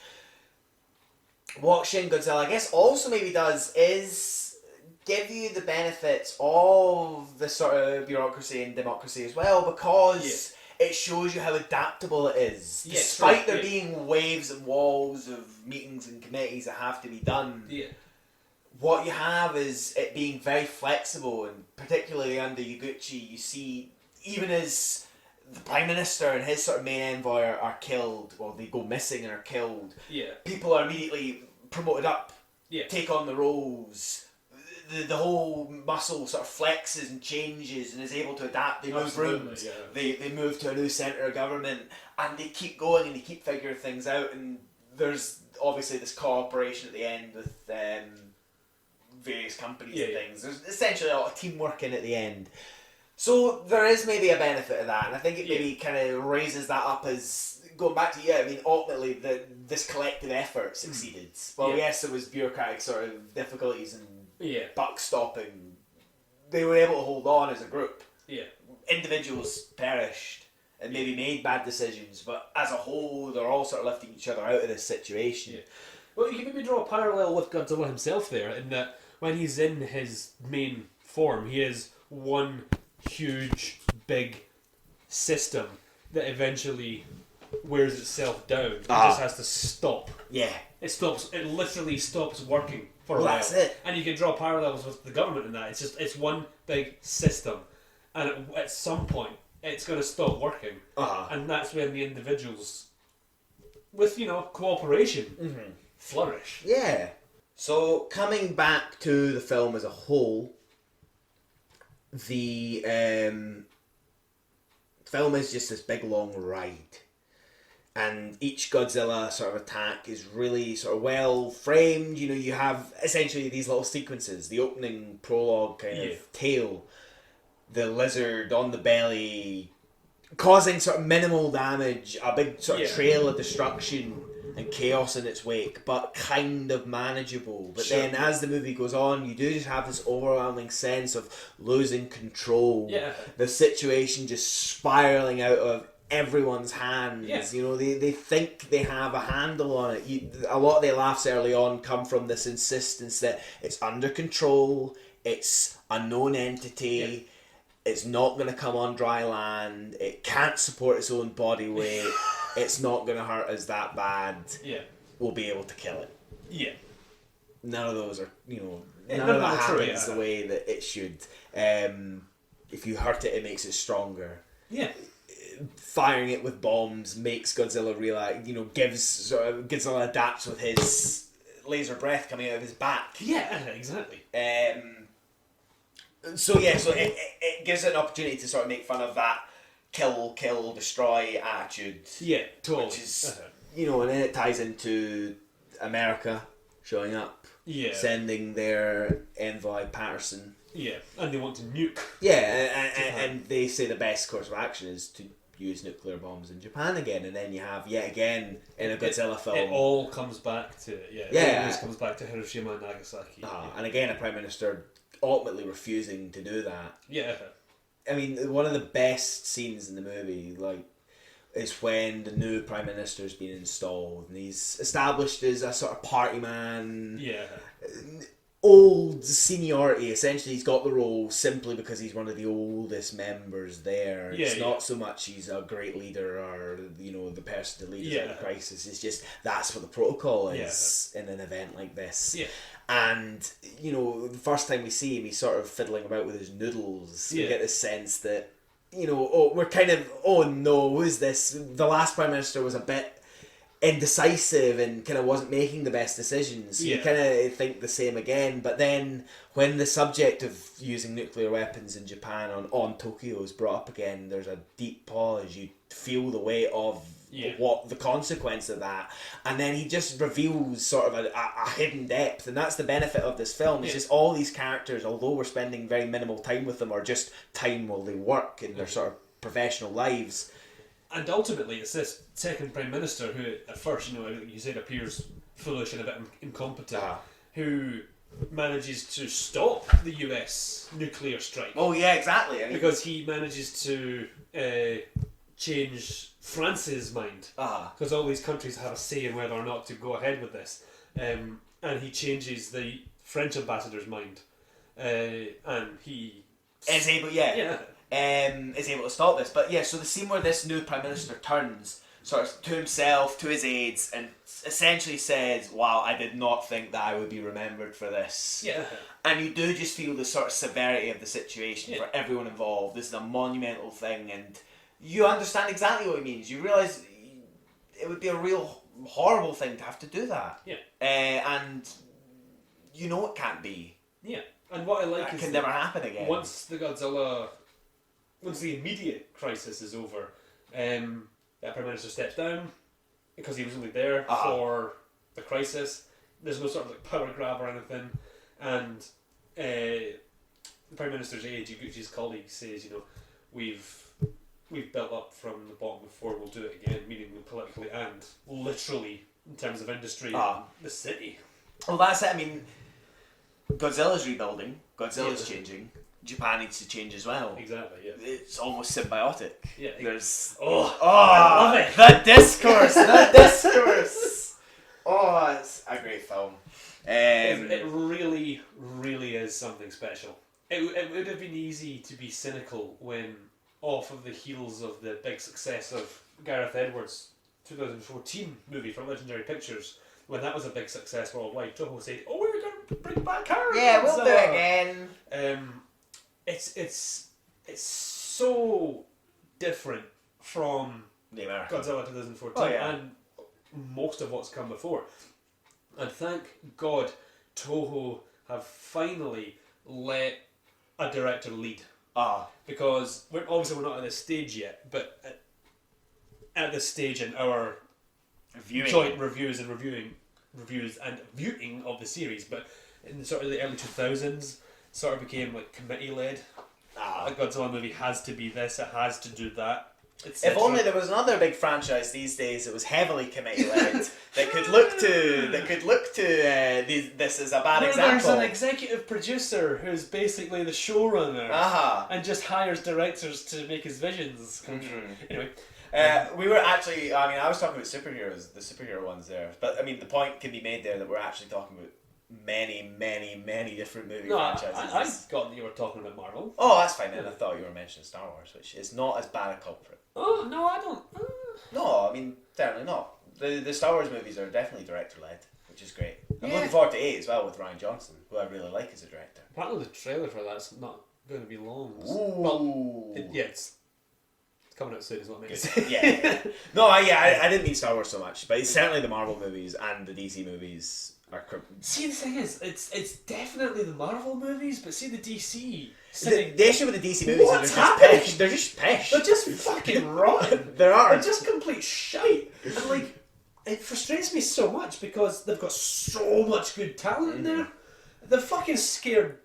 What Shin Godzilla, I guess, also maybe does is give you the benefits of the sort of bureaucracy and democracy as well, because it shows you how adaptable it is. Despite there being waves and walls of meetings and committees that have to be done, what you have is it being very flexible, and particularly under Yaguchi, you see, even as the Prime Minister and his sort of main envoy are killed, well, they go missing and are killed, people are immediately promoted up, take on the roles. The whole muscle sort of flexes and changes and is able to adapt. They move rooms, they move to a new centre of government, and they keep going and they keep figuring things out. And there's obviously this cooperation at the end with various companies and things. There's essentially a lot of teamwork in at the end. So there is maybe a benefit of that, and I think it maybe kind of raises that up as going back to I mean, ultimately this collective effort succeeded. Well, yes, there was bureaucratic sort of difficulties and buck stopping. They were able to hold on as a group. Individuals perished and maybe made bad decisions, but as a whole, they're all sort of lifting each other out of this situation. Well, you can maybe draw a parallel with Godzilla himself there, in that when he's in his main form, he is one huge, big system that eventually wears itself down. It just has to stop. It stops. It literally stops working for a while. That's it. And you can draw parallels with the government in that. It's one big system, and at some point it's going to stop working, and that's when the individuals, with cooperation, flourish. So coming back to the film as a whole, the film is just this big long ride, and each Godzilla sort of attack is really sort of well framed. You have essentially these little sequences: the opening prologue kind of tale, the lizard on the belly causing sort of minimal damage, a big sort of trail of destruction and chaos in its wake, but kind of manageable. But then as the movie goes on, you do just have this overwhelming sense of losing control. The situation just spiraling out of everyone's hands. Yeah. You know, they think they have a handle on it. A lot of their laughs early on come from this insistence that it's under control, it's a known entity, it's not going to come on dry land, it can't support its own body weight, it's not going to hurt us that bad, we'll be able to kill it. Yeah. None of those are, you know, none of that happens the way that it should. If you hurt it, it makes it stronger. Yeah. Firing it with bombs makes Godzilla realize, you know, Godzilla adapts with his laser breath coming out of his back. Yeah, exactly. So it gives it an opportunity to sort of make fun of that kill, destroy attitude. Yeah, totally. Which is, you know, and then it ties into America showing up. Yeah. Sending their envoy Patterson. Yeah, and they want to nuke. Yeah, and they say the best course of action is to use nuclear bombs in Japan again, and then you have yet again in a Godzilla film. It all comes back to it always comes back to Hiroshima and Nagasaki. And again, a prime minister ultimately refusing to do that. Yeah. I mean, one of the best scenes in the movie, like, is when the new prime minister's been installed and he's established as a sort of party man. Yeah. Old seniority. Essentially, he's got the role simply because he's one of the oldest members there. It's not so much he's a great leader or, you know, the person to lead us out of the crisis. It's just that's what the protocol is in an event like this. Yeah. And, you know, the first time we see him, he's sort of fiddling about with his noodles. We get the sense that, you know, we're kind of, oh no, who's this? The last prime minister was a bit indecisive and kind of wasn't making the best decisions. So you kind of think the same again. But then when the subject of using nuclear weapons in Japan on Tokyo is brought up again, there's a deep pause. You feel the weight of what the consequence of that, and then he just reveals sort of a hidden depth, and that's the benefit of this film. It's just all these characters, although we're spending very minimal time with them, or just time while they work in their sort of professional lives. And ultimately, it's this second prime minister who, at first, you know, like you said, appears foolish and a bit incompetent, who manages to stop the US nuclear strike. Oh yeah, exactly. I mean, because he manages to change France's mind. Because all these countries have a say in whether or not to go ahead with this. And he changes the French ambassador's mind. And he is able, is able to stop this. But so the scene where this new prime minister turns sort of to himself, to his aides, and essentially says, wow, I did not think that I would be remembered for this. Yeah. And you do just feel the sort of severity of the situation for everyone involved. This is a monumental thing, and you understand exactly what it means. You realise it would be a real horrible thing to have to do that. Yeah. And you know it can't be. Yeah. And what I like that is can never happen again. Once the immediate crisis is over, that Prime Minister steps down because he was only there for the crisis. There's no sort of like power grab or anything, and the Prime Minister's aide, Uguchi's colleague, says, you know, we've built up from the bottom before, we'll do it again, meaning politically and literally in terms of industry, the city. Well, that's it. I mean, Godzilla's rebuilding, Godzilla's changing. Japan needs to change as well. Exactly, yeah. It's almost symbiotic. Yeah. There's... I love it! The discourse! The discourse! Oh, it's a great film. It really, really is something special. It would have been easy to be cynical when, off of the heels of the big success of Gareth Edwards' 2014 movie for Legendary Pictures, when that was a big success worldwide, Toho said, "Oh, we're going to bring back our we'll do it again." It's so different from Godzilla 2014 and most of what's come before. And thank God Toho have finally let a director lead. Because we're not at this stage yet, but at this stage in our joint reviews and viewing of the series, but in sort of the early 2000s, sort of became like committee led. A Godzilla movie has to be this, it has to do that. If only there was another big franchise these days that was heavily committee led that could look to this as a bad example. There's an executive producer who's basically the showrunner and just hires directors to make his visions come true. Anyway. We were actually, I was talking about superheroes, the superhero ones there, but I mean the point can be made there that we're actually talking about many different movie franchises. I got that you were talking about Marvel. Oh, that's fine then. I thought you were mentioning Star Wars, which is not as bad a culprit. Oh, no, I don't. No, I mean, certainly not. The Star Wars movies are definitely director-led, which is great. I'm looking forward to 8 as well with Rian Johnson, who I really like as a director. Apparently the trailer for that's not going to be long. Ooh. Well, it's coming out soon is what I mean. Yeah. No, I didn't mean Star Wars so much, but it's certainly the Marvel movies and the DC movies are... See, the thing is, it's definitely the Marvel movies, but see the DC... The issue with the DC movies is they're just pish. They're just fucking rotten. They're just complete shite. And like, it frustrates me so much because they've got so much good talent in there. They fucking scared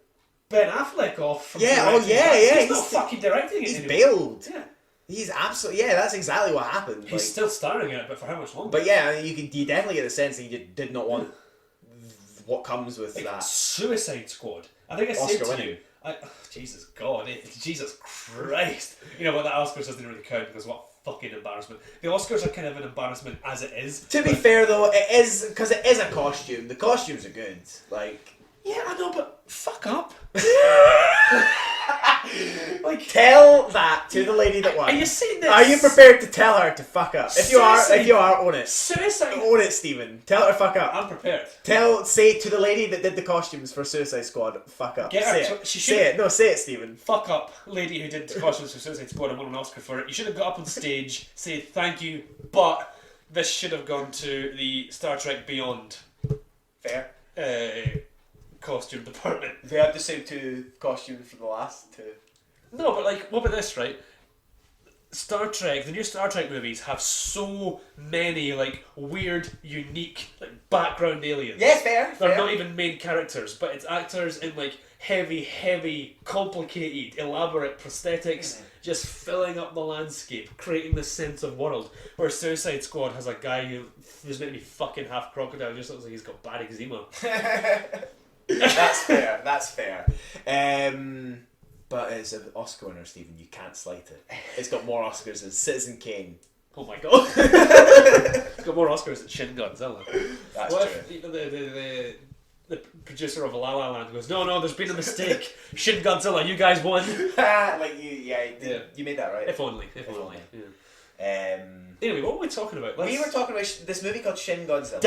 Ben Affleck off from directing. He's not fucking directing it He's anymore. bailed. Yeah. He's absolutely... Yeah, that's exactly what happened. He's still starring in it, but for how much longer? But yeah, you definitely get the sense that he did not want what comes with that. Suicide Squad. I think I said to you... Jesus God, Jesus Christ. You know what, the Oscars doesn't really count because what a fucking embarrassment. The Oscars are kind of an embarrassment as it is. To be fair though, it is, because it is a costume. The costumes are good. Like... Yeah, I know, but fuck up. Like, tell that to the lady that won. Are you saying this? Are you prepared to tell her to fuck up? If you are, own it. Suicide. Own it, Steven. Tell her to fuck up. I'm prepared. Say to the lady that did the costumes for Suicide Squad, fuck up. Say it, Steven. Fuck up, lady who did the costumes for Suicide Squad and won an Oscar for it. You should have got up on stage, say thank you, but this should have gone to the Star Trek Beyond. Fair. Costume department. They had the same 2 costumes for the last 2. No, but like, what about this, right? Star Trek, the new Star Trek movies have so many like weird, unique, like background aliens. Yeah, fair. They're not even main characters, but it's actors in like heavy, complicated, elaborate prosthetics, just filling up the landscape, creating this sense of world. Where Suicide Squad has a guy who's meant to be fucking half crocodile, just looks like he's got bad eczema. That's fair. But it's an Oscar winner, Stephen. You can't slight it. It's got more Oscars than Citizen Kane. Oh my god! It's got more Oscars than Shin Godzilla. That's true. If the producer of La La Land goes, no, there's been a mistake. Shin Godzilla, you guys won. You made that right. If only. Yeah. Anyway, what were we talking about? We were talking about this movie called Shin Godzilla.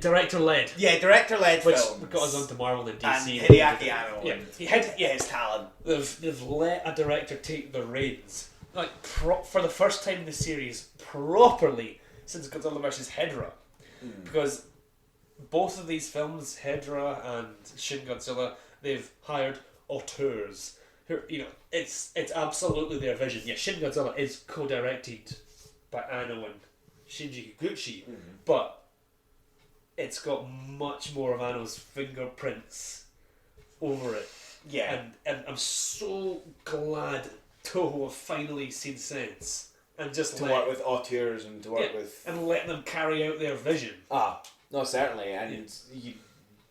Director-led. Yeah, director-led which film. Which got us onto Marvel and DC. And Hideaki Anno. Yeah. His talent. They've let a director take the reins. Like, for the first time in the series, properly, since Godzilla vs. Hedorah. Because both of these films, Hedorah and Shin Godzilla, they've hired auteurs. Who, it's absolutely their vision. Yeah, Shin Godzilla is co-directed by Anno and Shinji Kikuchi, but it's got much more of Anno's fingerprints over it. Yeah. And I'm so glad Toho have finally seen sense and just to work with auteurs and to work with... and let them carry out their vision. No, certainly. And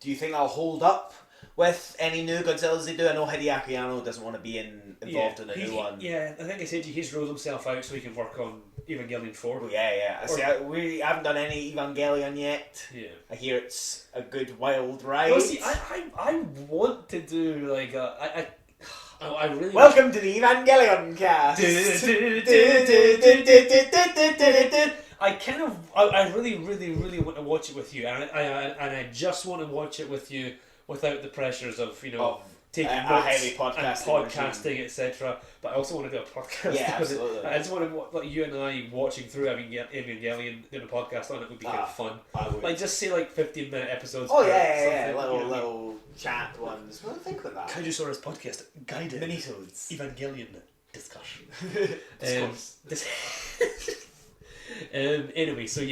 do you think that'll hold up with any new Godzillas they do? I know Hideaki Anno doesn't want to be involved in a new one. Yeah, I think I said he's rolled himself out so he can work on Evangelion 4. Oh, yeah. We haven't done any Evangelion yet. Yeah. I hear it's a good wild ride. Well, see, I want to do like I really... Welcome to the Evangelion cast! I really want to watch it with you, and I just want to watch it with you without the pressures of taking a notes heavy podcasting, etc. But I also want to do a podcast. Yeah, absolutely. I just want to like you and I watching through Evangelion, doing a podcast on it would be kind of fun. Like just say like 15-minute episodes. Oh yeah, little chat ones. What do you think about that? Kaijusaurus Podcast guided minisodes Evangelion discussion. Anyway, so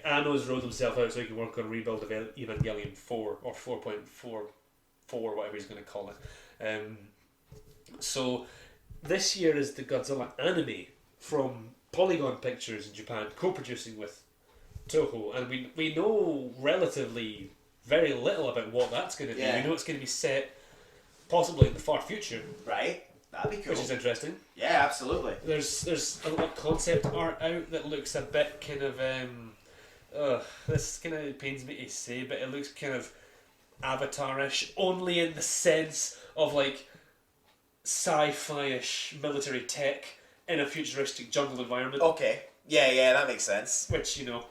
Anno's rolled himself out so he can work on Rebuild of Evangelion 4 or 4.44, whatever he's going to call it. So this year is the Godzilla anime from Polygon Pictures in Japan, co-producing with Toho, and we know relatively very little about what that's going to be. We know it's going to be set possibly in the far future. Right. That'd be cool. Which is interesting. Yeah, absolutely. There's a lot of concept art out that looks a bit kind of this kind of pains me to say, but it looks kind of Avatar-ish, only in the sense of like sci-fi-ish military tech in a futuristic jungle environment. Okay. Yeah, that makes sense. Which, you know,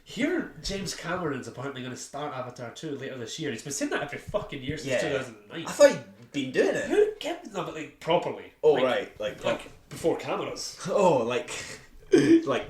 here James Cameron's apparently going to start Avatar 2 later this year. He's been saying that every fucking year since 2009. I thought he'd been doing it. Who kept them like properly? Oh, like, right. Like before cameras. Oh, like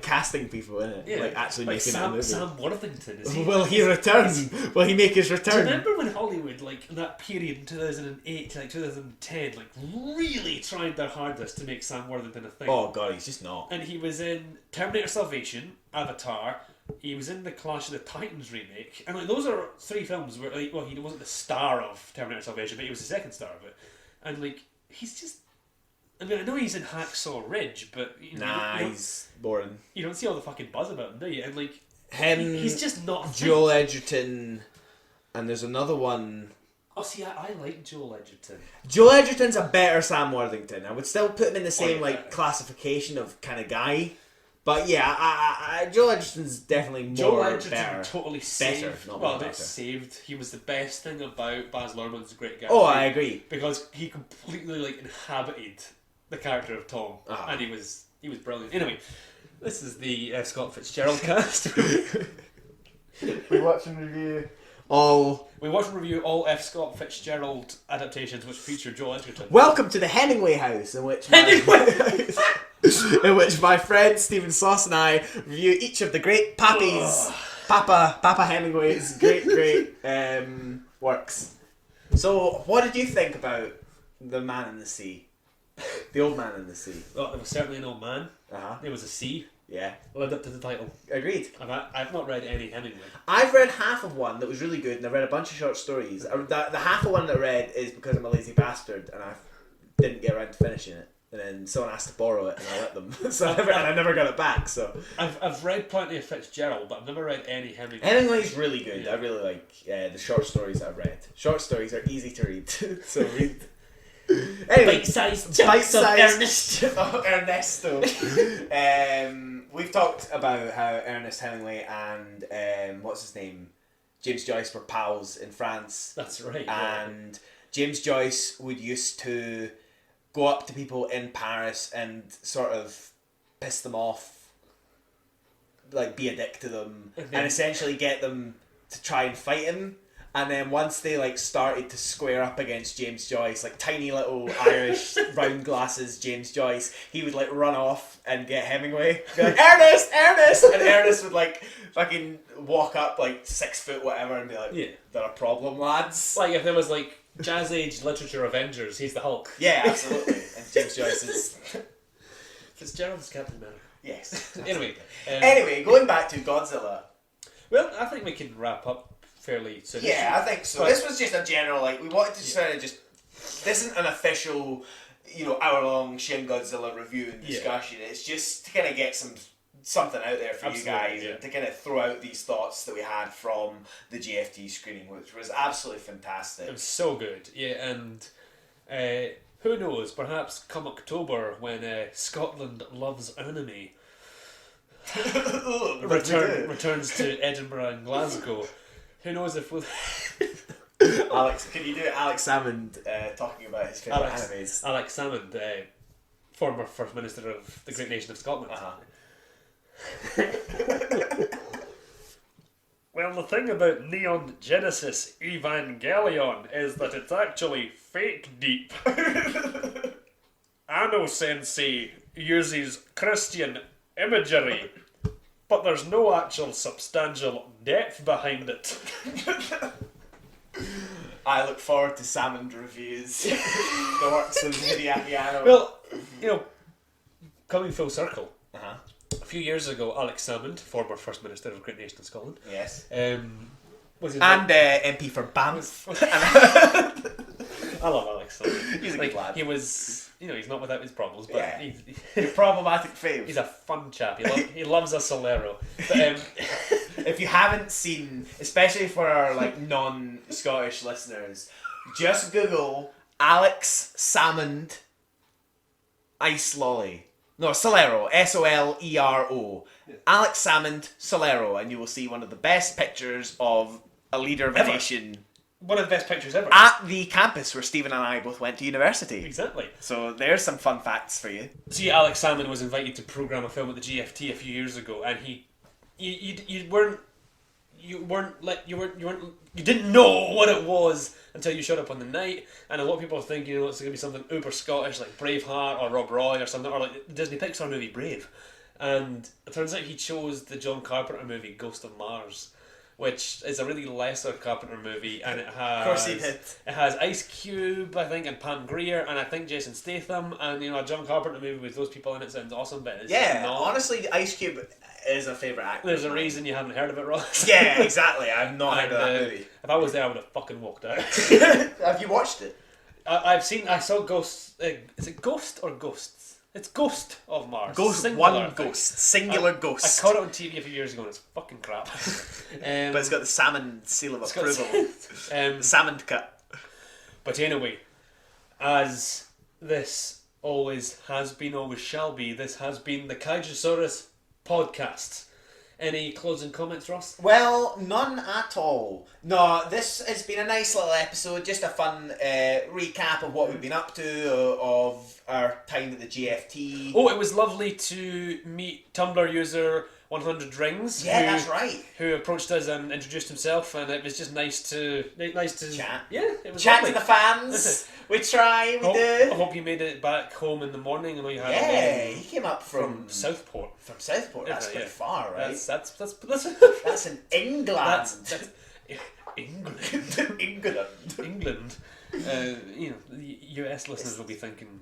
casting people in it. Yeah. Like actually like making it a movie. Sam Worthington, is he? Will he return? Will he make his return? Do you remember when Hollywood, like in that period in 2008 to like 2010, like really tried their hardest to make Sam Worthington a thing? Oh god, he's just not. And he was in Terminator Salvation, Avatar. He was in the Clash of the Titans remake, and like those are 3 films where like, well, he wasn't the star of Terminator Salvation, but he was the second star of it. And like he's just, I mean, I know he's in Hacksaw Ridge, but you know, he's boring. You don't see all the fucking buzz about him, do you? And like he's just not. Joel Edgerton, and there's another one. Oh, see, I like Joel Edgerton. Joel Edgerton's a better Sam Worthington. I would still put him in the same classification of kind of guy. But yeah, Joel Edgerton's definitely more Joel Edgerton better. Totally saved. Not saved. He was the best thing about Baz Luhrmann's Great Gatsby. Oh, I agree. Because he completely like inhabited the character of Tom, and he was brilliant. Anyway, this is the Scott Fitzgerald cast. We watch and review all F. Scott Fitzgerald adaptations which feature Joel Edgerton. Welcome to the Hemingway house, in which my friend Steven Sloss and I review each of the great Papa Hemingway's great works. So, what did you think about The Man in the Sea? The Old Man in the Sea. Well, there was certainly an old man. There was a sea. Yeah. Lived up to the title. Agreed. I've not read any Hemingway. I've read half of one that was really good, and I read a bunch of short stories. The half of one that I read is because I'm a lazy bastard, and I didn't get around to finishing it. And then someone asked to borrow it, and I let them. I never got it back. So I've read plenty of Fitzgerald, but I've never read any Hemingway. Hemingway's really good. Yeah. I really like the short stories that I've read. Short stories are easy to read, so read. Anyway, bite-sized chunks of Ernesto. We've talked about how Ernest Hemingway and what's his name, James Joyce were pals in France. That's right. And James Joyce would used to go up to people in Paris and sort of piss them off, like be a dick to them, and essentially get them to try and fight him. And then once they like started to square up against James Joyce, like tiny little Irish round glasses James Joyce, he would like run off and get Hemingway, be like, Ernest! And Ernest would like fucking walk up like 6 foot whatever and be like, they're a problem, lads. Like if there was like Jazz Age Literature Avengers, he's the Hulk. Yeah, absolutely. And James Joyce is Fitzgerald's Captain America. Yes. Anyway, going back to Godzilla. Well, I think we can wrap up fairly soon. Yeah, I think so. But this was just a general, like, we wanted to sort of just, this isn't an official, hour-long Shin Godzilla review and discussion. It's just to kind of get something out there for you guys, and to kind of throw out these thoughts that we had from the GFT screening, which was absolutely fantastic. It was so good, and who knows, perhaps come October when Scotland Loves Anime returns to Edinburgh and Glasgow. Who knows if we'll... Alex, can you do Alex Salmond talking about his favourite animes? Alex Salmond, former First Minister of the great nation of Scotland. Well, the thing about Neon Genesis Evangelion is that it's actually fake deep. Anno Sensei uses Christian imagery, but there's no actual substantial depth behind it. I look forward to Salmond reviews. The works of Hideaki Anno. Well, coming full circle. A few years ago, Alex Salmond, former First Minister of Great Nation of Scotland. Yes. Was his MP for Banff. I love Alex Salmond. He's a good lad. He was, he's not without his problems, but he's problematic fave. He's a fun chap. He loves a Solero. But, if you haven't seen, especially for our non-Scottish listeners, just Google Alex Salmond Ice Lolly. No, Solero. Solero. Alex Salmond Solero, and you will see one of the best pictures of a leader of a nation. One of the best pictures ever. At the campus where Steven and I both went to university. Exactly. So there's some fun facts for you. See, Alex Salmond was invited to program a film at the GFT a few years ago, and you didn't know what it was until you showed up on the night. And a lot of people think it's going to be something uber Scottish like Braveheart or Rob Roy or something, or like the Disney Pixar movie Brave. And it turns out he chose the John Carpenter movie Ghost of Mars, which is a really lesser Carpenter movie, and it has, of course he did. It has Ice Cube, I think, and Pam Grier, and I think Jason Statham, and a John Carpenter movie with those people in it sounds awesome, but it's not. Honestly, Ice Cube is a favourite actor. There's a reason you haven't heard of it, Ross. Yeah, exactly. I've not heard of that movie. If I was there, I would have fucking walked out. Have you watched it? I saw Ghost. Is it Ghost or Ghosts? It's Ghost of Mars. Singular ghost. I caught it on TV a few years ago and it's fucking crap. But it's got the salmon seal of approval. Salmon cut. But anyway, as this always has been, always shall be, this has been the Kaijusaurus Podcast. Any closing comments, Ross? Well, none at all. No, this has been a nice little episode, just a fun recap of what we've been up to, of our time at the GFT. Oh, it was lovely to meet Tumblr user 100 Rings. Yeah, that's right. Who approached us and introduced himself, and it was just nice to chat. Yeah, it was chat lovely. To the fans. We try, we do. I hope you made it back home in the morning. I know you had. Yeah, he came up from Southport. From Southport, that's quite far, right? That's in England. That's England. England. The US listeners will be thinking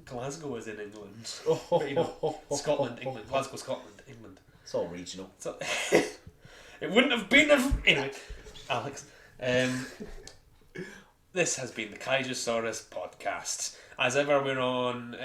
Glasgow is in England. Scotland, England. Glasgow, Scotland, England. It's all regional. It wouldn't have been anyway, Alex. This has been the Kaijusaurus Podcast. As ever, we're on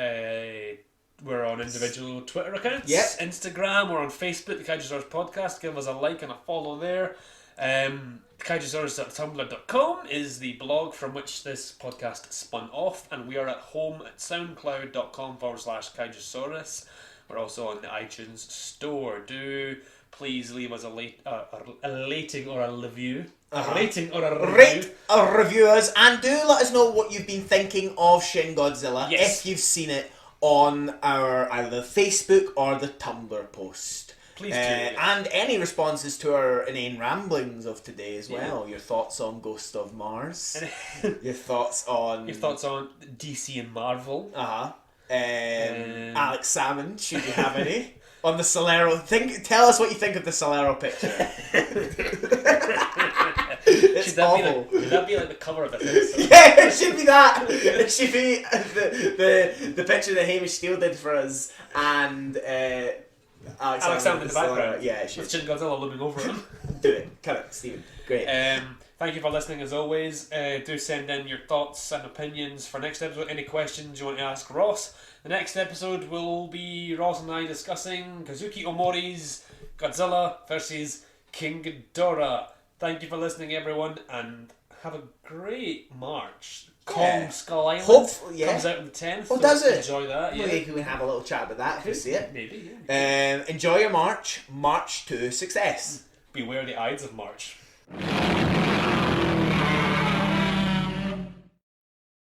individual Twitter accounts. Yep. Instagram. We're on Facebook, the Kaijusaurus Podcast. Give us a like and a follow there. Kaijusaurus.tumblr.com is the blog from which this podcast spun off, and we are at home at soundcloud.com/Kaijusaurus. We're also on the iTunes store. Do please leave us a rating or a review. Rating or a review. Rate or review us, and do let us know what you've been thinking of Shin Godzilla, if you've seen it on our either Facebook or the Tumblr post. Please do. And any responses to our inane ramblings of today as well. Your thoughts on Ghost of Mars. Your thoughts on DC and Marvel. Alex Salmond, should you have any? On the Solero. Tell us what you think of the Solero picture. It's awful. Should that be like the cover of it? Yeah, it should be that. It should be the picture that Hamish Steele did for us, and Alex Salmond in the background. Yeah, it should. With Shin Godzilla looming over him. Do it. Cut it, Steven. Great. Thank you for listening as always. Do send in your thoughts and opinions for next episode. Any questions you want to ask Ross. The next episode will be Ross and I discussing Kazuki Omori's Godzilla versus King Ghidorah. Thank you for listening, everyone, and have a great March. Kong Skull Island comes out on the 10th. Oh, does it? Enjoy that. Yeah. Maybe we can have a little chat about that if we see it. Maybe, yeah. Enjoy your March. March to success. Beware the Ides of March.